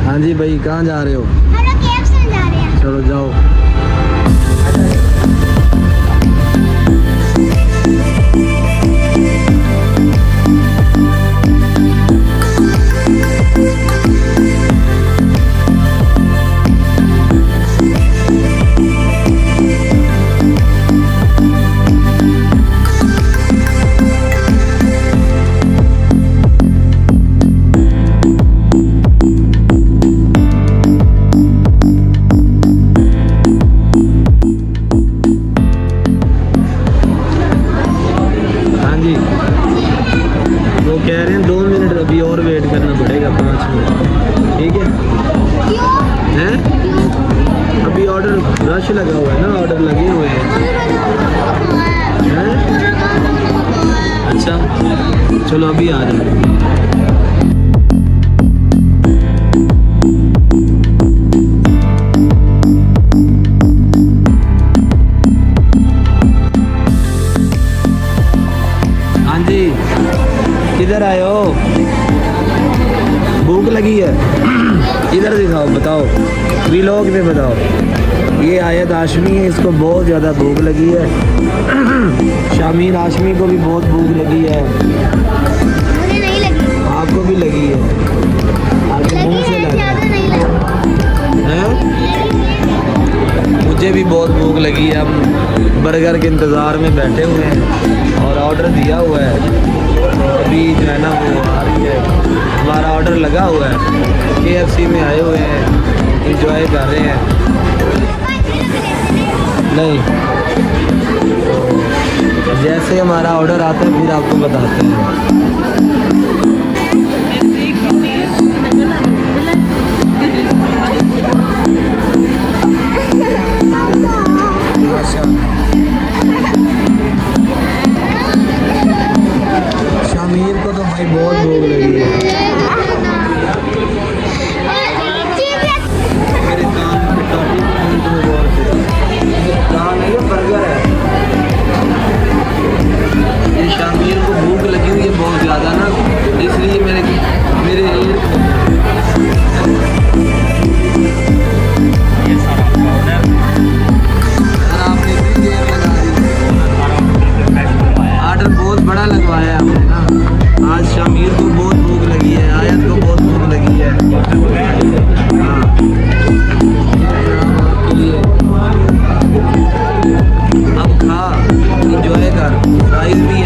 हाँ जी भाई, कहाँ जा रहे हो? हम लोग KFC जा रहे हैं। चलो जाओ। वो कह रहे हैं 2 मिनट अभी और वेट करना पड़ेगा, 5 मिनट। ठीक है? क्यों? हैं? अभी ऑर्डर रश लगा हुआ है ना, ऑर्डर लगे हुए हैं। हैं? अच्छा, चलो अभी आ जाओ। हाँ जी, किधर आए हो? भूख लगी है? इधर दिखाओ, बताओ वीलॉग में बताओ। ये आयत हाशमी है, इसको बहुत ज़्यादा भूख लगी है। शामीर हाशमी को भी बहुत भूख लगी है। मुझे नहीं लगी। आपको भी लगी है? आगे मुंह से लगा ज़्यादा नहीं लगी। है? मुझे भी बहुत भूख लगी है। हम बर्गर के इंतज़ार में बैठे हुए हैं और ऑर्डर दिया हुआ है। तो अभी जो है ना वो आ रही है, हमारा ऑर्डर लगा हुआ है। KFC में आए हुए हैं, इंजॉय कर रहे हैं। नहीं, तो जैसे हमारा ऑर्डर आता है फिर आपको बताते हैं। शामीर को तो भाई बहुत भूख लगी है। मेरे कान में टॉफी बहुत है। कान है, ये बर्गर है। ये शामीर को भूख लगी हुई है बहुत ज़्यादा ना, इसलिए मेरे आपने इतनी देर लगा दी। ऑर्डर बहुत बड़ा लगवाया है हमने ना। आज शामीर को बहुत भूख लगी है, आयत को बहुत भूख लगी है। हाँ, आपके लिए अब खा, इंजॉय कर। प्राइस भी